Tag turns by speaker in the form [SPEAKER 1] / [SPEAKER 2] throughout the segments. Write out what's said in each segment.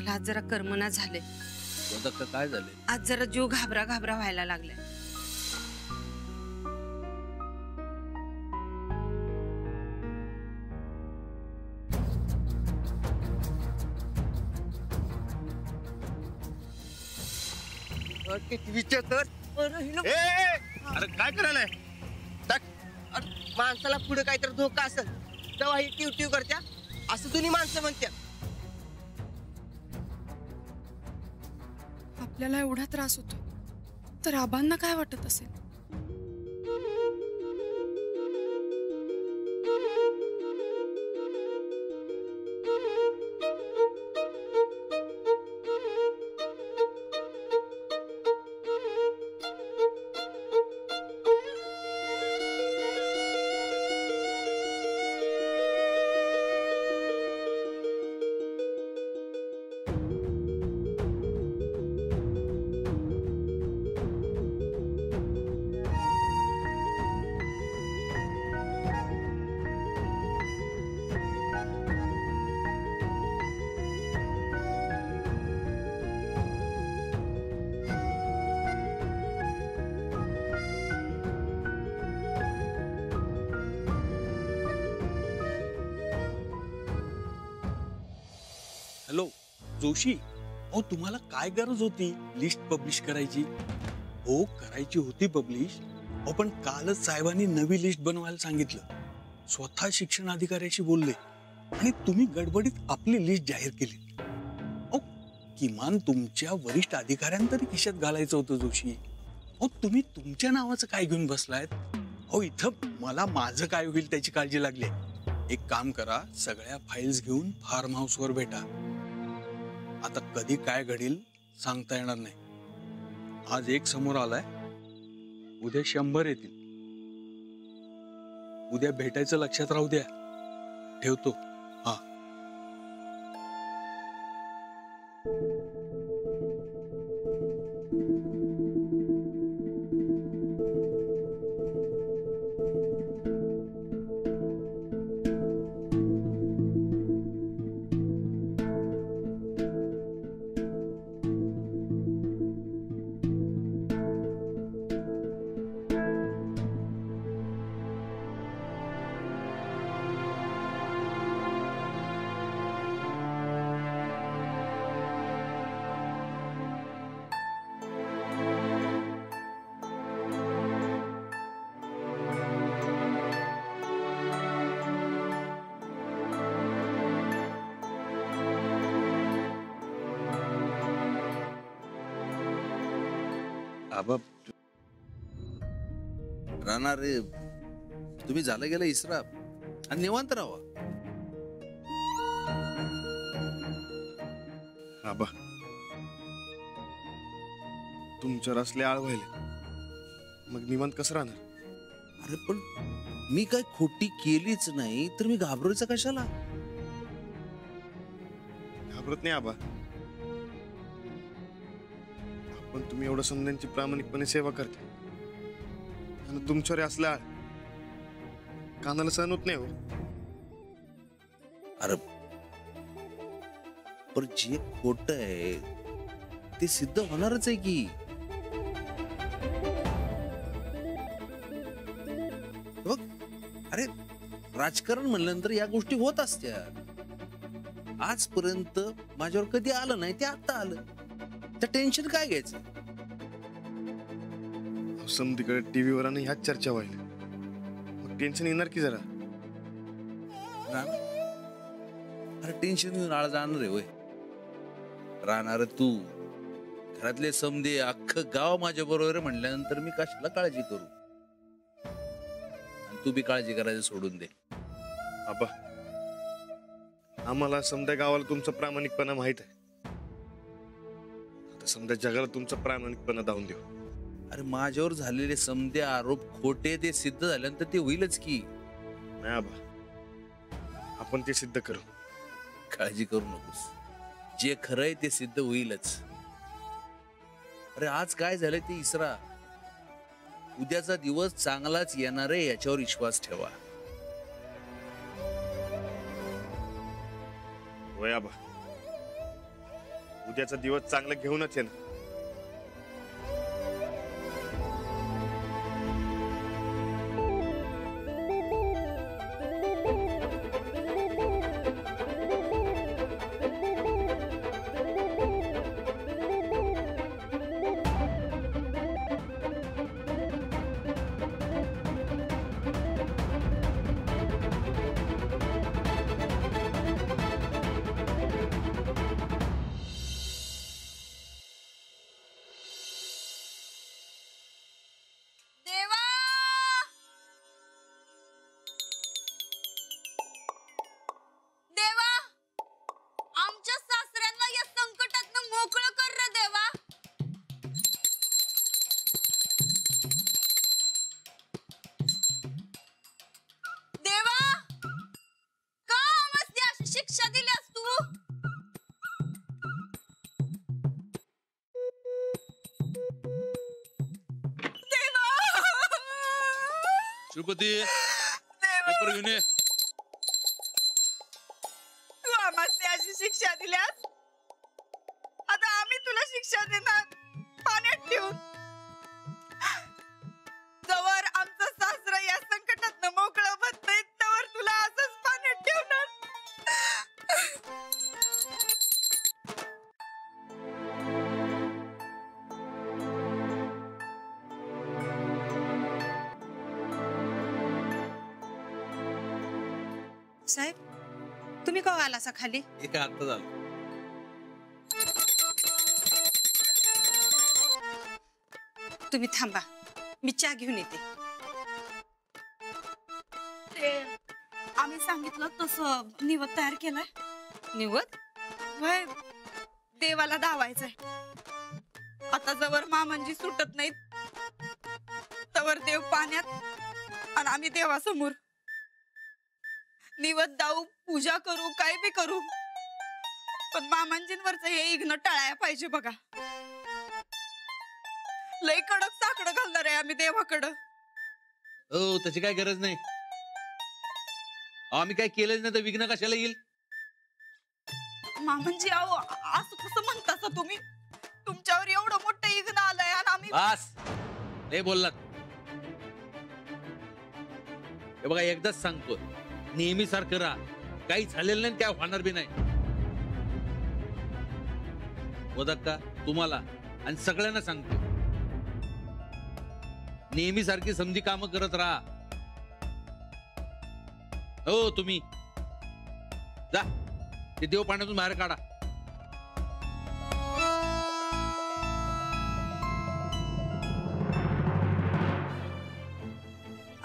[SPEAKER 1] मला आज जरा करमना झाले.
[SPEAKER 2] काय झाले?
[SPEAKER 1] आज जरा जीव घाबरा घाबरा व्हायला लागलाय.
[SPEAKER 3] अरे काय करायलाय?
[SPEAKER 4] माणसाला पुढे काहीतरी धोका असेल तेव्हा ही टिव टिव करत्या असं दोन्ही माणसं म्हणत्या.
[SPEAKER 5] आपल्याला एवढा त्रास होतो तर आबांना काय वाटत असेल?
[SPEAKER 2] हॅलो जोशी, अहो तुम्हाला काय गरज होती लिस्ट पब्लिश करायची? हो करायची होती पब्लिश, अहो पण कालच साहेबांनी नवी लिस्ट बनवायला सांगितलं. स्वतः शिक्षण अधिकाऱ्याशी बोलले आणि तुम्ही गडबडीत आपली लिस्ट जाहीर केली. अहो किमान तुमच्या वरिष्ठ अधिकाऱ्यांना तरी खिशात घालायचं होतं जोशी. अहो तुम्ही तुमच्या नावाचं काय घेऊन बसलायत? अहो इथं मला माझं काय होईल त्याची काळजी लागली. एक काम करा, सगळ्या फाईल्स घेऊन फार्म हाऊसवर भेटा. आता कधी काय घडेल सांगता येणार नाही. आज एक समोर आलाय, उद्या 100 येतील. उद्या भेटायचं लक्षात राहू द्या. ठेवतो. हा
[SPEAKER 6] आबा राहणार रे, तुम्ही झालं गेलं इसरा आणि निवांत राहा.
[SPEAKER 3] आबा तुमच्यावर असले आळ व्हायले, मग निवांत कसं राहणार?
[SPEAKER 6] अरे पण मी काय खोटी केलीच नाही तर मी घाबरायचं कशाला?
[SPEAKER 3] घाबरत नाही आबा, पण तुम्ही एवढं समजांची प्रामाणिकपणे सेवा करते आणि तुमच्यावर असल्या कानाला सहन होत नाही हो.
[SPEAKER 6] अरे पण जे खोट आहे ते सिद्ध होणारच आहे की. बघ अरे राजकारण म्हणल्यानंतर या गोष्टी होत असत्या. आजपर्यंत माझ्यावर कधी आलं नाही, ते आता आलं. तर टेन्शन काय घ्यायचं?
[SPEAKER 3] समधीकडे टीव्हीवर आणि ह्याच चर्चा व्हायला, मग टेन्शन येणार की जरा.
[SPEAKER 6] अरे टेन्शन घेऊन आळ जाणार आहे होय? राहणार तू, घरातले समधे अख्खं गाव माझ्या बरोबर म्हणल्यानंतर मी कशाला काळजी करू? आणि तू बी काळजी करायचं सोडून दे.
[SPEAKER 3] आबा आम्हाला समजा गावाला तुमचा प्रामाणिकपणा माहित आहे, आता समजा जगाला तुमचा प्रामाणिकपणा दावून देऊ.
[SPEAKER 6] अरे माझ्यावर झालेले समधे आरोप खोटे ते सिद्ध झाल्यानंतर ते होईलच की.
[SPEAKER 3] नाही आबा, आपण ते सिद्ध करू.
[SPEAKER 6] काळजी करू नकोस, जे खरंय ते सिद्ध होईलच. अरे आज काय झालंय ते इसरा, उद्याचा दिवस चांगलाच येणार आहे याच्यावर विश्वास ठेवा.
[SPEAKER 3] होय आबा, उद्याचा दिवस चांगला घेऊनच आहे ना.
[SPEAKER 1] देवा देवा आमच्या सासऱ्यांना या संकटातनं मोकळं कर रे देवा. देवा का आम्हाला अशी शिक्षा दिल्यास तू.
[SPEAKER 6] श्रीपती पेपर घेऊन ये.
[SPEAKER 1] तू आम्हाला अशी शिक्षा दिल्यास आता आम्ही तुला शिक्षा देणार पाण्यात ठेवून. जवळ आमचं सासरा या संकटातनं मोकळं होत नाही तवर तुला असंच पाण्यात ठेवणार. साहेब तुम्ही का आलासा खाली.
[SPEAKER 6] हे काय आता झालं.
[SPEAKER 1] तुम्ही थांबा मी चहा घेऊन येते.
[SPEAKER 5] आम्ही सांगितलं तसं निवत तयार केलाय.
[SPEAKER 1] निवत
[SPEAKER 5] वय देवाला धावायचंय. आता जवळ मामांजी सुटत नाहीत तवर देव पाण्यात आणि आम्ही देवासमोर. निवत दाऊ पूजा करू काय बी करू पण मामांजींवरच हे इग्न टाळायला पाहिजे बघा. लय कडक साकडं घालणार आहे आम्ही देवाकडं.
[SPEAKER 6] हो त्याची काय गरज नाही. आम्ही काय केलंच नाही तर विघ्न कशाला येईल.
[SPEAKER 5] मामांजी अहो असं कसं म्हणता तुम्ही. तुमच्यावर एवढं मोठं इग्न आलंय आणि आम्ही.
[SPEAKER 6] बस लय बोललात. हे बघा एकदाच सांगतो नेहमी सारखं राहा. काही झालेलं नाही काय होणार बी नाही. का तुम्हाला आणि सगळ्यांना सांगतो नेहमी सारखी समधी कामं करत राहा. हो तुम्ही जा ते देव पाण्यातून बाहेर काढा.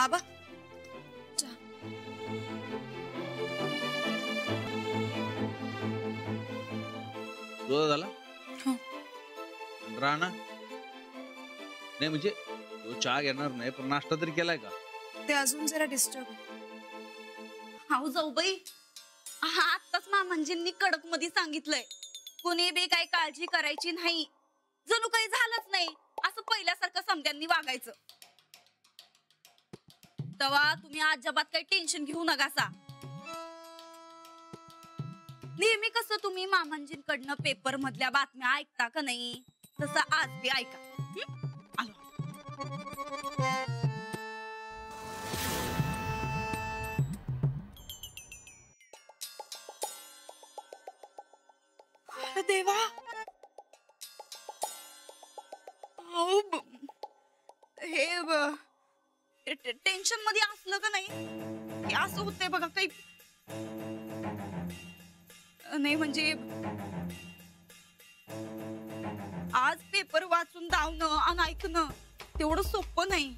[SPEAKER 5] आबा
[SPEAKER 6] तुझा झाला
[SPEAKER 5] हो.
[SPEAKER 6] राणा नाही म्हणजे तो चहा घेणार नाही पण नाश्ता तरी केलाय का.
[SPEAKER 5] ते अजून जरा डिस्टर्ब.
[SPEAKER 7] हाऊ जाऊ बाई. आताच मामांजींनी कडक मध्ये सांगितलंय कोणी बी काही काळजी करायची नाही. जणू काही झालंच नाही असं पहिल्यासारखं समध्यांनी वागायचं. तेव्हा तुम्ही अजिबात काही टेन्शन घेऊ नकासा. नेहमी कसं तुम्ही मामांजींकडनं पेपर मधल्या बातम्या ऐकता का नाही तसं आज बी ऐका. आलो.
[SPEAKER 5] अरे देवा अहो हे
[SPEAKER 7] टेन्शन मध्ये असलं का नाही
[SPEAKER 5] हे असं होतंय बघा. काही नाही म्हणजे आज पेपर वाचून धावणं आणि ऐकणं तेवढं सोपं नाही.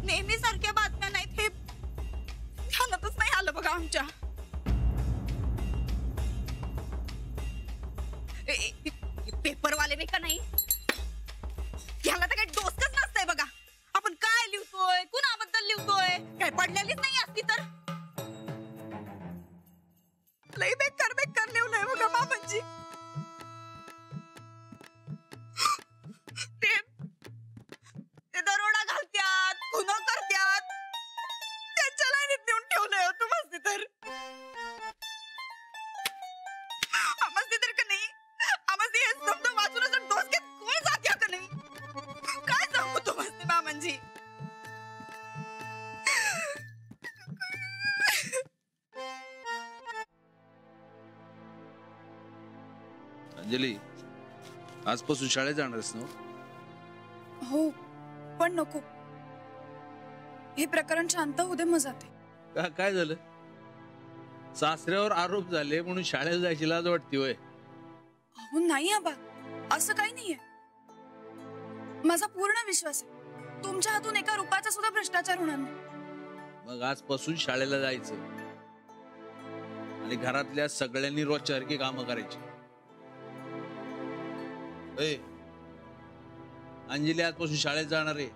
[SPEAKER 5] नेहमी सारख्या बातम्या नाहीत हे ध्यानातच नाही आलं बघा आमच्या.
[SPEAKER 7] पेपरवाले बी का नाही ह्याला तर काही डोसकच नसतंय बघा. आपण काय लिहितोय कुणाबद्दल लिहितोय काय पडलेलीच नाही असती तर.
[SPEAKER 5] लई बेकार बेकार लिहलंय बघा मामांजी. ते दरोडा घालत्यात खुनो करत्यात त्यांच्या लाईनीत नेऊन ठेवलंय हो तुम्हाला तर.
[SPEAKER 6] अंजली, आजपासून शाळेत जाणारच ना?
[SPEAKER 5] हो, पण नको. हे प्रकरण शांत होऊ दे, मग जाते.
[SPEAKER 6] काय झालं? सासऱ्यावर आरोप झाले म्हणून शाळेला जायची लाज वाटते होय?
[SPEAKER 5] अहो नाही आबा, असं काही नाहीये. माझा पूर्ण विश्वास आहे तुमच्या हातून एका रुपयाचा सुद्धा भ्रष्टाचार होणार नाही.
[SPEAKER 6] मग आजपासून शाळेला जायचं आणि घरातल्या सगळ्यांनी रोजच्यासारखी कामं करायची. ए, अंजली आजपासून शाळेत जाणार आहे,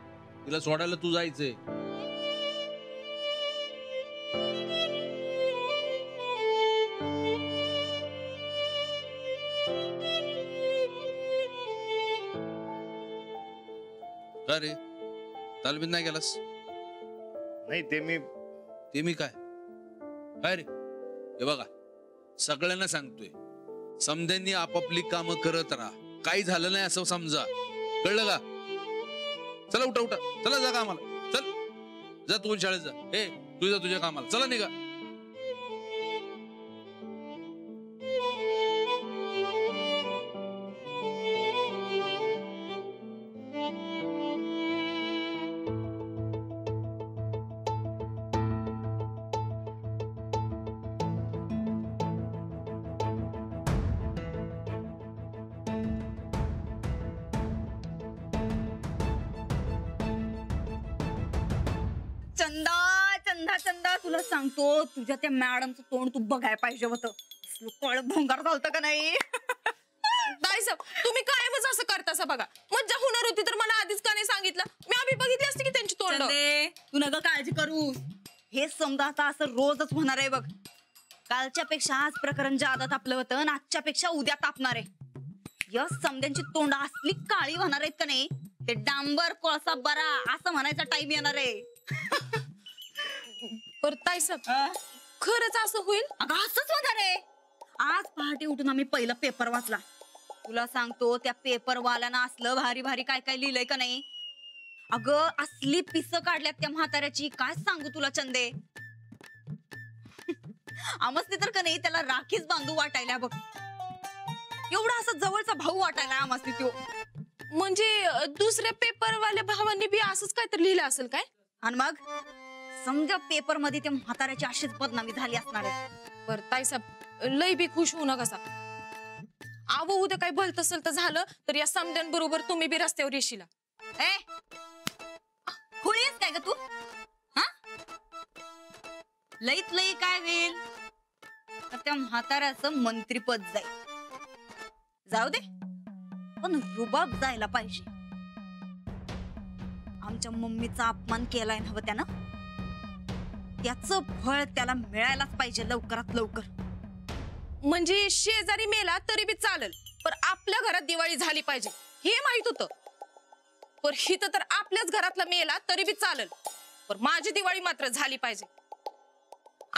[SPEAKER 6] तिला सोडायला तू जायचंय. का रे, तालमीत नाही गेलास?
[SPEAKER 3] नाही ते
[SPEAKER 6] मी काय रे, हे बघा सगळ्यांना सांगतोय, समध्यांनी आपापली कामं करत राहा. काही झालं नाही असं समजा, कळलं का? चला उठा उठा, चला जा कामाला. चल जा, तू शाळेत जा. ए, तू जा तुझ्या कामाला. चला निघा.
[SPEAKER 7] चंदा चंदा चंदा, तुला सांगतो तुझ्या त्या मॅडमचं तोंड तू बघायला पाहिजे होतं. कळ भोंगार झालतं का नाही?
[SPEAKER 8] दाईसाहेब, तुम्ही कायमच असं करतासा बघा. मज्जा होणार होती तर मला आधीच का नाही सांगितलं? मी आधी बघितली असते की त्यांची तोंड.
[SPEAKER 7] चंदे, तू नका काळजी करू. हे समजा आता असं रोजच होणार आहे बघ. कालच्या पेक्षा आज प्रकरण जादा तापलं होतं आणि आजच्या पेक्षा उद्या तापणार आहे. या समद्यांची तोंड असली काळी होणार आहेत का नाही, ते डांबर कोळसा बरा असं म्हणायचा टाइम येणार आहे.
[SPEAKER 8] पर ताईसाहेब, खरंच असं होईल?
[SPEAKER 7] अगं असंच होणार आहे. आज पहाटे उठून आम्ही पहिला पेपर वाचला. तुला सांगतो त्या पेपरवाल्यानं असलं भारी भारी काय काय लिहिलंय का नाही. अगं असली पिसं काढल्यात त्या म्हाताऱ्याची, काय सांगू तुला चंदे. आमसनी तर का नाही त्याला राखीच बांधू वाटायला बघ. एवढा असा जवळचा भाऊ वाटायला आमसनी तो.
[SPEAKER 8] म्हणजे दुसऱ्या पेपरवाल्या भावांनी बी असंच काहीतरी लिहिलं असेल काय?
[SPEAKER 7] आणि मग समजा पेपर मध्ये त्या म्हाताऱ्याची अशीच बदनामी झाली असणार आहे.
[SPEAKER 8] बर ताईसाहेब, लय बी खुश होऊ नका. आवं उद्या काही भलत असेल तर झालं तर या समद्यांबरोबर तुम्ही बी रस्त्यावर येशीला.
[SPEAKER 7] ए, खुळीस काय ग तू? हा, लईत लई काय होईल तर त्या म्हाताऱ्याचं मंत्रीपद जाईल. जाऊ दे, पण रुबाब जायला पाहिजे. आमच्या मम्मीचा अपमान केलाय ना त्यानं, त्याचं फळ त्याला मिळायलाच पाहिजे लवकरात लवकर.
[SPEAKER 8] म्हणजे शेजारी मेला तरी बी चालेल, पण आपल्या घरात दिवाळी झाली पाहिजे हे माहित होतं. पण हिथं तर आपल्याच घरातला मेला तरी बी चालेल, पण माझी दिवाळी मात्र झाली पाहिजे.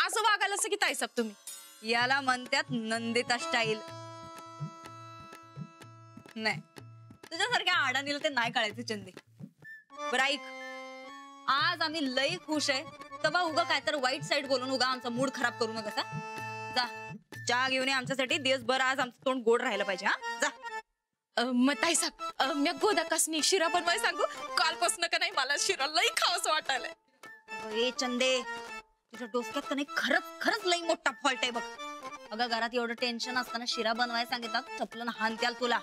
[SPEAKER 8] असं वागायला असं की ताईसाहेब तुम्ही?
[SPEAKER 7] याला म्हणतात नंदिता स्टाईल. नाही, तुझ्यासारख्या आडानीला ते नाही कळायचं चंदे. बरं ऐक, आज आम्ही लई खुश आहे, तेव्हा उगा काय तर वाईट साईड बोलून उगा आमचा मूड खराब करू नका. जा चहा घेऊन ये आमच्यासाठी. दिवसभर आज आमचं तोंड गोड राहिलं पाहिजे. हा जा.
[SPEAKER 8] मग ताईसाहेब, मी गोदाकासनी शिरा बनवाय सांगू? कालपासून का नाही मला शिरा लई खावंसं वाटायलंय.
[SPEAKER 7] ए चंदे, तुझ्या डोसक्यात का नाही खरंच खरंच लई मोठा फॉल्ट आहे बघ. अगं घरात एवढं टेन्शन असताना शिरा बनवायला सांगितलं चपलं हानत्याल तुला.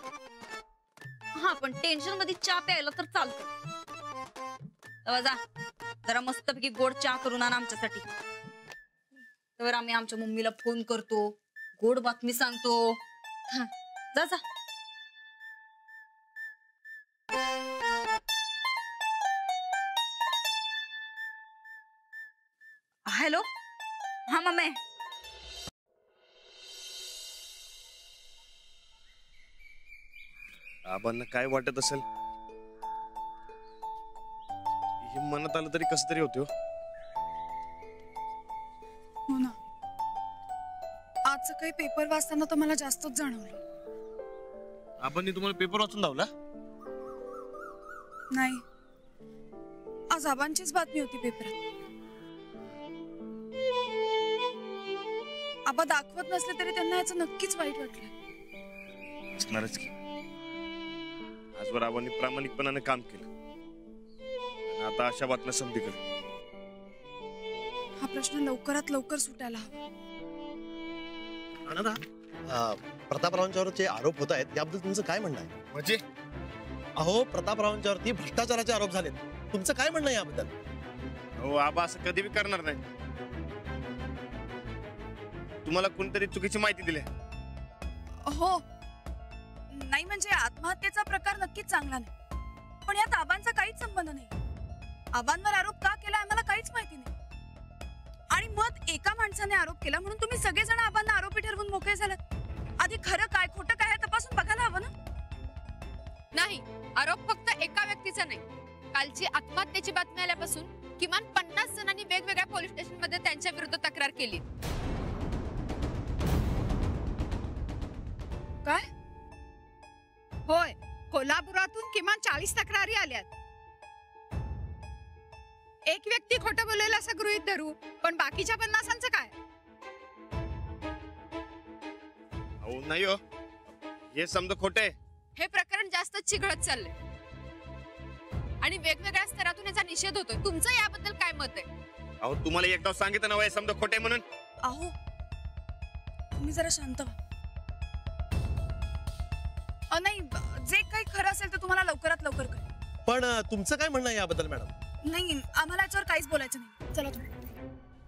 [SPEAKER 7] हा, पण टेन्शन मध्ये चहा प्यायला तर चालतं. जा जरा मस्तपैकी गोड चहा करून आण आमच्यासाठी. तर आम्ही आमच्या मम्मीला फोन करतो, गोड बातमी सांगतो. हा, जा जा. हॅलो, हा मम्मी.
[SPEAKER 3] आबांना काय वाटत असेल हे मनात आलं तरी कसं तरी होते.
[SPEAKER 5] हो ना, आजचं काही पेपर वाचताना तर मला जास्तच जाणवलं.
[SPEAKER 3] आबांनी तुम्हाला पेपर वाचून लावला?
[SPEAKER 5] नाही, आज आबांचीच बातमी होती पेपरात. आबा दाखवत नसले तरी त्यांना याचं नक्कीच वाईट वाटलं.
[SPEAKER 3] असणारच की. आजवर आबांनी प्रामाणिकपणाने काम केलं आणि आता अशा बातम्या समधीकडे.
[SPEAKER 5] हा प्रश्न लवकरात लवकर सुटायला हवा.
[SPEAKER 9] अण्णा प्रतापरावांच्यावरचे आरोप होत आहेत याबद्दल तुमचं काय म्हणणं आहे?
[SPEAKER 3] म्हणजे
[SPEAKER 9] अहो प्रतापरावांच्यावरती भ्रष्टाचाराचे आरोप झालेत, तुमचं काय म्हणणं आहे याबद्दल?
[SPEAKER 3] हो, आबा असं कधी बी करणार नाही. तुम्हाला कोणतरी चुकीची माहिती दिली.
[SPEAKER 5] हो, नाही म्हणजे आत्महत्येचा प्रकार नक्कीच चांगला नाही, पण यात आबांचा काहीच संबंध नाही. आबांवर आरोप का केला आम्हाला काहीच माहिती नाही. आणि मग एका माणसाने आरोप केला म्हणून तुम्ही सगळेजण आबांना आरोपी ठरवून मोकळे झालात. आधी खरं काय खोटं काय हे तपासून बघायला हवं ना.
[SPEAKER 10] नाही, आरोप फक्त एका व्यक्तीचा नाही. कालची आत्महत्येची बातमी आल्यापासून किमान 50 जणांनी वेगवेगळ्या पोलीस स्टेशन मध्ये त्यांच्या विरुद्ध तक्रार केली.
[SPEAKER 5] काय?
[SPEAKER 10] होय, कोल्हापुरातून किमान 40 तक्रारी आल्यात. एक व्यक्ती खोटं बोलेल असं गृहीत धरू, पण बाकीच्या 50 काय?
[SPEAKER 3] अहो नाही हो, हे समजा खोटं आहे.
[SPEAKER 10] हे प्रकरण जास्त चिघळत चाललंय आणि वेगवेगळ्या स्तरातून याचा निषेध होतोय. तुमचं याबद्दल काय मत आहे?
[SPEAKER 3] अहो तुम्हाला एकदा सांगितलं ना, हे समजा खोटं आहे म्हणून.
[SPEAKER 5] अहो तुम्ही जरा शांत व्हा. नाही, जे काही खरं असेल ते तुम्हाला लवकरात लवकर कळेल.
[SPEAKER 9] पण तुमचं काय म्हणणं आहे याबद्दल मॅडम?
[SPEAKER 5] नाही, आम्हाला याच्यावर काहीच बोलायचं नाही. चला तुम्ही.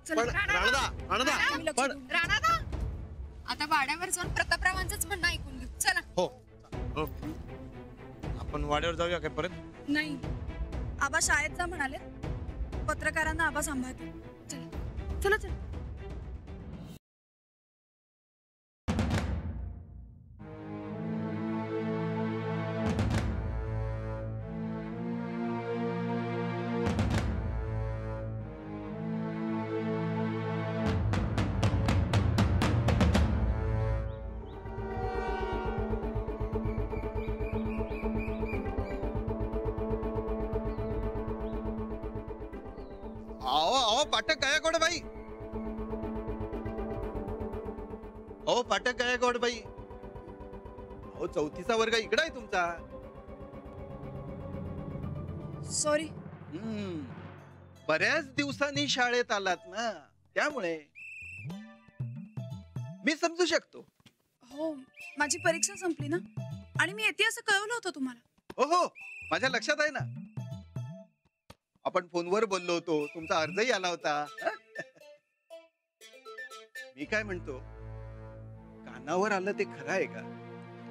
[SPEAKER 9] पण राणादा पण
[SPEAKER 10] राणादा, आता वाड्यावर जाऊन प्रतापरावांचंच म्हणणं ऐकून घेऊ. चला.
[SPEAKER 9] हो
[SPEAKER 3] हो, आपण वाड्यावर जाऊया काय परत?
[SPEAKER 5] नाही, आबा शाळेत जा म्हणाले. पत्रकारांना आबा सांभाळते. चला चला चला.
[SPEAKER 11] अहो पाठक गायकवाड बाई, अहो पाठक गायकवाड बाई, अहो 4थीचा वर्ग इकडे आहे तुमचा.
[SPEAKER 5] सॉरी.
[SPEAKER 11] बऱ्याच दिवसांनी शाळेत आलात ना, त्यामुळे मी समजू शकतो.
[SPEAKER 5] हो, माझी परीक्षा संपली ना, आणि मी येते असं कळवलं होतं तुम्हाला.
[SPEAKER 11] हो हो, माझ्या लक्षात आहे ना. आपण फोनवर बोललो होतो, तुमचा अर्जही आला होता. मी काय म्हणतो, कानावर आलं ते खरं आहे का?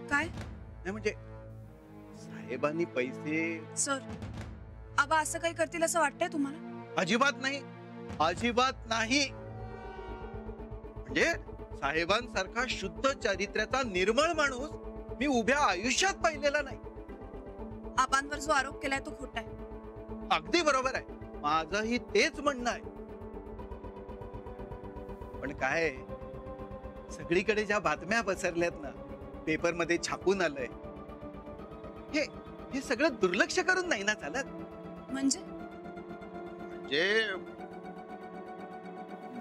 [SPEAKER 5] काय?
[SPEAKER 11] नाही म्हणजे साहेबांनी पैसे.
[SPEAKER 5] सर, आबा असं काही करतील असं वाटतंय तुम्हाला?
[SPEAKER 11] अजिबात नाही, अजिबात नाही. म्हणजे साहेबांसारखा शुद्ध चारित्र्याचा निर्मळ माणूस मी उभ्या आयुष्यात पाहिलेला नाही.
[SPEAKER 5] आबांवर जो आरोप केलाय तो खोटा आहे.
[SPEAKER 11] अगदी बरोबर आहे, माझंही तेच म्हणणं आहे. पण काय, सगळीकडे ज्या बातम्या पसरल्यात ना, पेपर मध्ये छापून आलंय, हे सगळं दुर्लक्ष करून नाही ना चालत.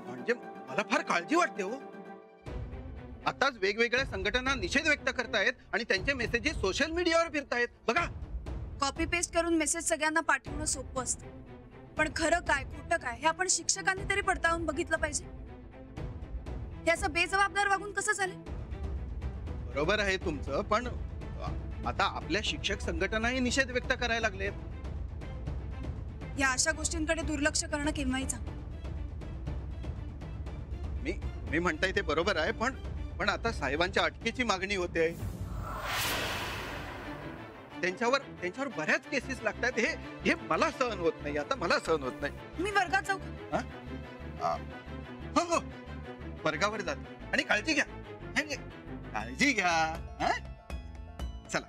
[SPEAKER 5] म्हणजे
[SPEAKER 11] मला फार काळजी वाटते हो. आताच वेगवेगळ्या संघटना निषेध व्यक्त करतायत आणि त्यांचे मेसेजेस सोशल मीडियावर फिरतायत. बघा,
[SPEAKER 5] कॉपी पेस्ट करून मेसेज सगळ्यांना पाठवणं सोपं असतं, पण खरं काय खोटं काय हे आपण शिक्षकांनी तरी पडताळून बघितलं पाहिजे. हे असं बेजबाबदार वागून कसं चालेल?
[SPEAKER 11] बरोबर आहे तुमचं, पण आता आपल्या शिक्षक संघटनाही निषेध व्यक्त करायला लागलेत.
[SPEAKER 5] या अशा गोष्टींकडे दुर्लक्ष करणं केव्हाही चांगलं.
[SPEAKER 11] मी म्हणताय ते बरोबर आहे, पण आता साहेबांच्या अटकेची मागणी होते. त्यांच्यावर बऱ्याच केसेस लागतात. हे मला सहन होत नाही. आता मला सहन होत नाही.
[SPEAKER 5] मी वर्गात जाऊ का?
[SPEAKER 11] हो, वर्गावर जाते आणि काळजी घ्या. काळजी घ्या. चला.